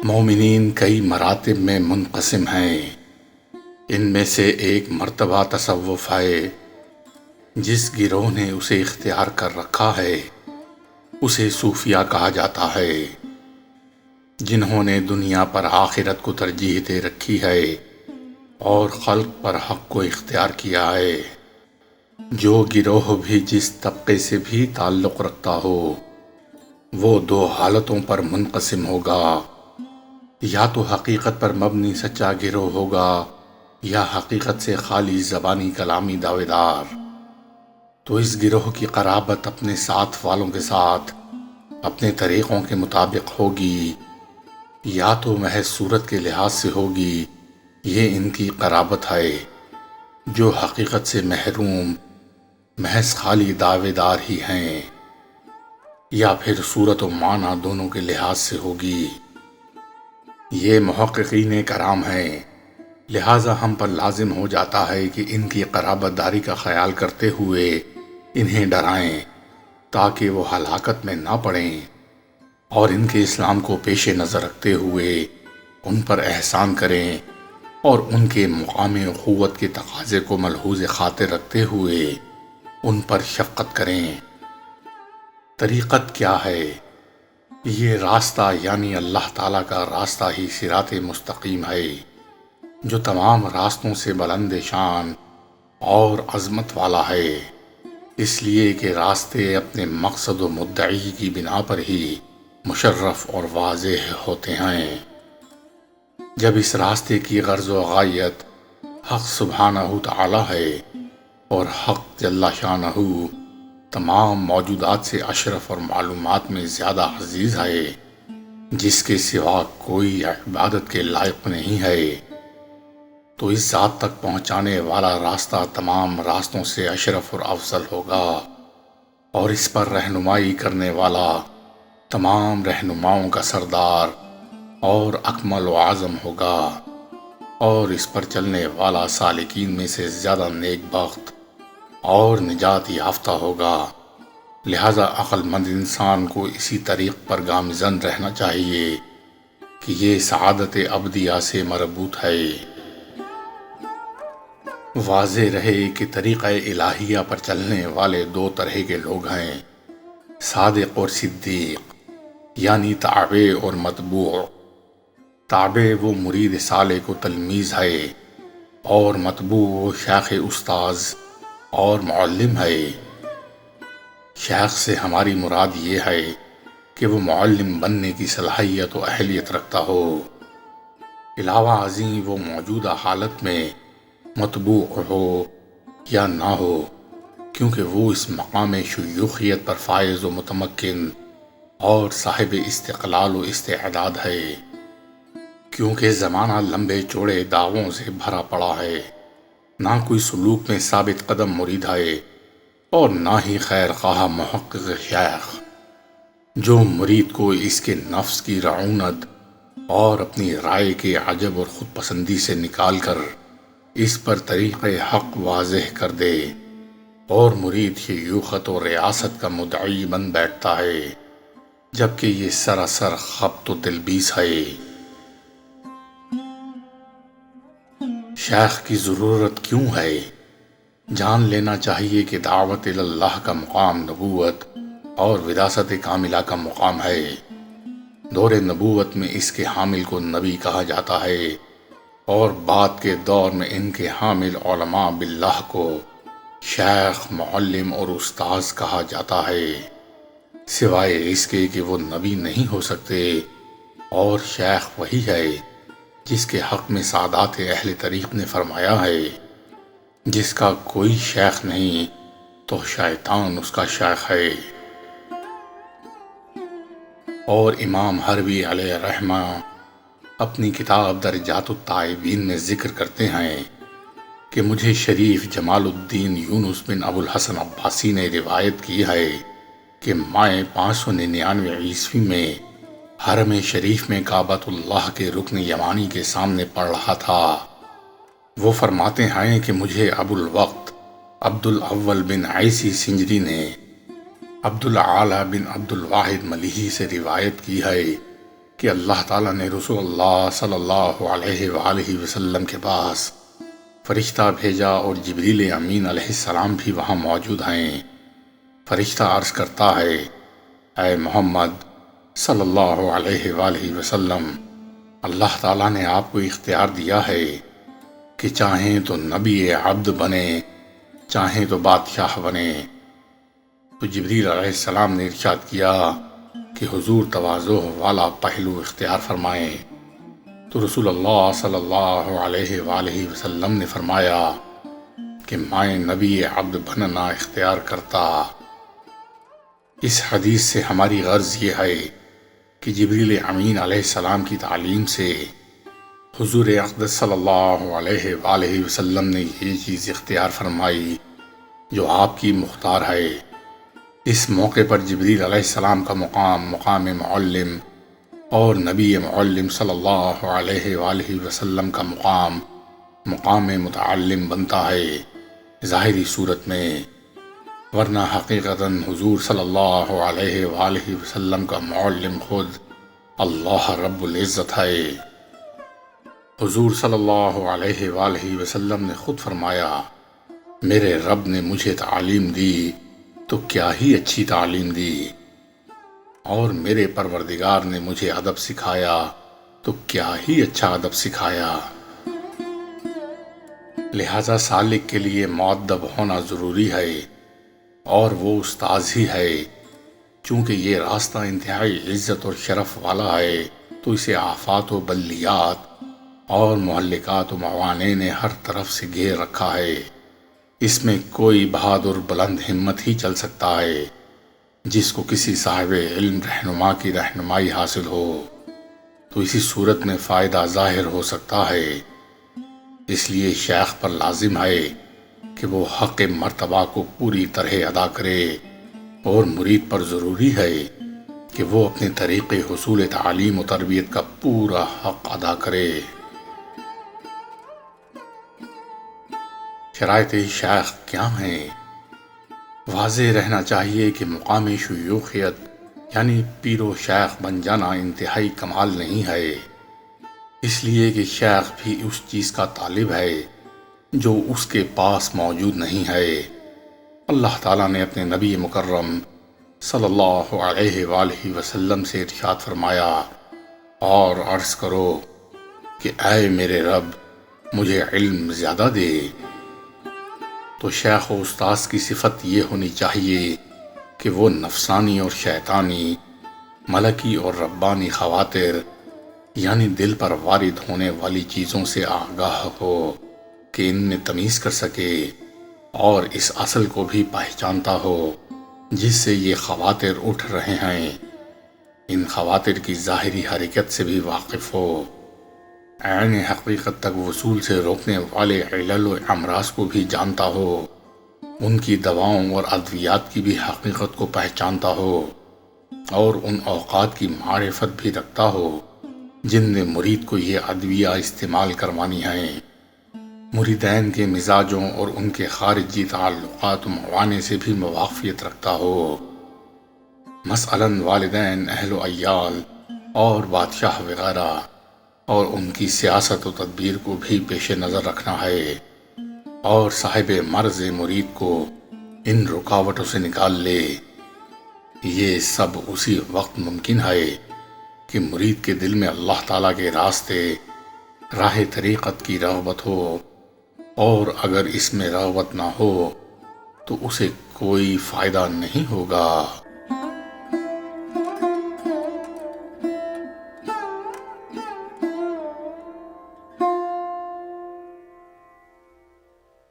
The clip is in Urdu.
مومنین کئی مراتب میں منقسم ہیں، ان میں سے ایک مرتبہ تصوف ہے۔ جس گروہ نے اسے اختیار کر رکھا ہے اسے صوفیہ کہا جاتا ہے، جنہوں نے دنیا پر آخرت کو ترجیح دے رکھی ہے اور خلق پر حق کو اختیار کیا ہے۔ جو گروہ بھی جس طبقے سے بھی تعلق رکھتا ہو وہ دو حالتوں پر منقسم ہوگا، یا تو حقیقت پر مبنی سچا گروہ ہوگا یا حقیقت سے خالی زبانی کلامی دعوے دار۔ تو اس گروہ کی قرابت اپنے ساتھ والوں کے ساتھ اپنے طریقوں کے مطابق ہوگی، یا تو محض صورت کے لحاظ سے ہوگی، یہ ان کی قرابت ہے۔ جو حقیقت سے محروم محض خالی دعوے دار ہی ہیں، یا پھر صورت و معنی دونوں کے لحاظ سے ہوگی۔ یہ محققین کرام ہیں، لہٰذا ہم پر لازم ہو جاتا ہے کہ ان کی قرابت داری کا خیال کرتے ہوئے انہیں ڈرائیں تاکہ وہ ہلاکت میں نہ پڑیں، اور ان کے اسلام کو پیش نظر رکھتے ہوئے ان پر احسان کریں اور ان کے مقام اخوت کے تقاضے کو ملحوظ خاطر رکھتے ہوئے ان پر شفقت کریں۔ طریقت کیا ہے؟ یہ راستہ یعنی اللہ تعالیٰ کا راستہ ہی صراط مستقیم ہے، جو تمام راستوں سے بلند شان اور عظمت والا ہے، اس لیے کہ راستے اپنے مقصد و مدعی کی بنا پر ہی مشرف اور واضح ہوتے ہیں۔ جب اس راستے کی غرض و غایت حق سبحانہ تعالی ہے اور حق جل شانہ تمام موجودات سے اشرف اور معلومات میں زیادہ عزیز ہے، جس کے سوا کوئی عبادت کے لائق نہیں ہے، تو اس ذات تک پہنچانے والا راستہ تمام راستوں سے اشرف اور افضل ہوگا، اور اس پر رہنمائی کرنے والا تمام رہنماؤں کا سردار اور اکمل و اعظم ہوگا، اور اس پر چلنے والا سالکین میں سے زیادہ نیک بخت اور نجات یافتہ ہوگا۔ لہذا عقل مند انسان کو اسی طریق پر گامزن رہنا چاہیے کہ یہ سعادت ابدیہ سے مربوط ہے۔ واضح رہے کہ طریقہ الہیہ پر چلنے والے دو طرح کے لوگ ہیں، صادق اور صدیق، یعنی تابع اور متبوع۔ تابع وہ مرید صالح کو تلمیذ ہے، اور متبوع وہ شیخ استاذ اور معلم ہے۔ شیخ سے ہماری مراد یہ ہے کہ وہ معلم بننے کی صلاحیت و اہلیت رکھتا ہو، علاوہ ازیں وہ موجودہ حالت میں متبوع ہو یا نہ ہو، کیونکہ وہ اس مقام شیوخیت پر فائز و متمکن اور صاحب استقلال و استعداد ہے، کیونکہ زمانہ لمبے چوڑے دعووں سے بھرا پڑا ہے، نہ کوئی سلوک میں ثابت قدم مرید ہے اور نہ ہی خیر خواہ محقق شیخ، جو مرید کو اس کے نفس کی رعونت اور اپنی رائے کے عجب اور خود پسندی سے نکال کر اس پر طریق حق واضح کر دے، اور مرید شیوخت و ریاست کا مدعی بن بیٹھتا ہے، جبکہ یہ سراسر خبط و تلبیس ہے۔ شیخ کی ضرورت کیوں ہے؟ جان لینا چاہیے کہ دعوت اللہ کا مقام نبوت اور وراثت کاملہ کا مقام ہے۔ دور نبوت میں اس کے حامل کو نبی کہا جاتا ہے، اور بعد کے دور میں ان کے حامل علماء باللہ کو شیخ، معلم اور استاذ کہا جاتا ہے، سوائے اس کے کہ وہ نبی نہیں ہو سکتے، اور شیخ وہی ہے جس کے حق میں سادات اہل طریق نے فرمایا ہے، جس کا کوئی شیخ نہیں تو شیطان اس کا شیخ ہے۔ اور امام حربی علیہ رحمہ اپنی کتاب درجات التائبین میں ذکر کرتے ہیں کہ مجھے شریف جمال الدین یونس بن ابو الحسن عباسی نے روایت کی ہے کہ میں 599 عیسوی میں حرم شریف میں کعبۃ اللہ کے رکن یمانی کے سامنے پڑھ رہا تھا۔ وہ فرماتے ہیں کہ مجھے ابو الوقت عبد الاول بن عیسی سنجری نے عبد الاعلی بن عبد الواحد ملیحی سے روایت کی ہے کہ اللہ تعالیٰ نے رسول اللہ صلی اللہ علیہ وآلہ وسلم کے پاس فرشتہ بھیجا اور جبریل امین علیہ السلام بھی وہاں موجود ہیں۔ فرشتہ عرض کرتا ہے، اے محمد صلی اللہ علیہ وآلہ وسلم، اللہ تعالیٰ نے آپ کو اختیار دیا ہے کہ چاہیں تو نبی عبد بنے، چاہیں تو بادشاہ بنے۔ تو جبریل علیہ السلام نے ارشاد کیا کہ حضور تواضع والا پہلو اختیار فرمائیں۔ تو رسول اللہ صلی اللہ علیہ وآلہ وسلم نے فرمایا کہ میں نبی عبد بننا اختیار کرتا۔ اس حدیث سے ہماری غرض یہ ہے کہ جبریل امین علیہ السلام کی تعلیم سے حضور اقدس صلی اللہ علیہ وآلہ وسلم نے یہ چیز اختیار فرمائی جو آپ کی مختار ہے۔ اس موقع پر جبریل علیہ السلام کا مقام معلم اور نبی معلم صلی اللہ علیہ وآلہ وسلم کا مقام متعلم بنتا ہے ظاہری صورت میں، ورنہ حقیقتاً حضور صلی اللہ علیہ وآلہ وسلم کا معلم خود اللہ رب العزت ہے۔ حضور صلی اللہ علیہ وآلہ وسلم نے خود فرمایا، میرے رب نے مجھے تعلیم دی تو کیا ہی اچھی تعلیم دی، اور میرے پروردگار نے مجھے ادب سکھایا تو کیا ہی اچھا ادب سکھایا۔ لہذا سالک کے لیے مؤدب ہونا ضروری ہے، اور وہ استاذ ہی ہے۔ چونکہ یہ راستہ انتہائی عزت اور شرف والا ہے تو اسے آفات و بلیات اور مہلکات و موانع نے ہر طرف سے گھیر رکھا ہے۔ اس میں کوئی بہادر بلند ہمت ہی چل سکتا ہے جس کو کسی صاحب علم رہنما کی رہنمائی حاصل ہو، تو اسی صورت میں فائدہ ظاہر ہو سکتا ہے۔ اس لیے شیخ پر لازم ہے کہ وہ حق مرتبہ کو پوری طرح ادا کرے، اور مرید پر ضروری ہے کہ وہ اپنے طریقے حصول تعلیم و تربیت کا پورا حق ادا کرے۔ شرائط شیخ کیا ہیں؟ واضح رہنا چاہیے کہ مقام شیوخیت یعنی پیر و شیخ بن جانا انتہائی کمال نہیں ہے، اس لیے کہ شیخ بھی اس چیز کا طالب ہے جو اس کے پاس موجود نہیں ہے۔ اللہ تعالیٰ نے اپنے نبی مکرم صلی اللہ علیہ وآلہ وسلم سے ارشاد فرمایا، اور عرض کرو کہ اے میرے رب مجھے علم زیادہ دے۔ تو شیخ و استاذ کی صفت یہ ہونی چاہیے کہ وہ نفسانی اور شیطانی، ملکی اور ربانی خواطر یعنی دل پر وارد ہونے والی چیزوں سے آگاہ ہو کہ ان میں تمیز کر سکے، اور اس اصل کو بھی پہچانتا ہو جس سے یہ خواطر اٹھ رہے ہیں، ان خواطر کی ظاہری حرکت سے بھی واقف ہو، عین حقیقت تک وصول سے روکنے والے علل و امراض کو بھی جانتا ہو، ان کی دواؤں اور ادویات کی بھی حقیقت کو پہچانتا ہو، اور ان اوقات کی معرفت بھی رکھتا ہو جن میں مرید کو یہ ادویہ استعمال کروانی ہیں، مریدین کے مزاجوں اور ان کے خارجی تعلقات و موانع سے بھی مواقفیت رکھتا ہو، مثلاً والدین، اہل و عیال اور بادشاہ وغیرہ، اور ان کی سیاست و تدبیر کو بھی پیش نظر رکھنا ہے، اور صاحب مرض مرید کو ان رکاوٹوں سے نکال لے۔ یہ سب اسی وقت ممکن ہے کہ مرید کے دل میں اللہ تعالیٰ کے راستے، راہ طریقت کی رغبت ہو، اور اگر اس میں رغبت نہ ہو تو اسے کوئی فائدہ نہیں ہوگا۔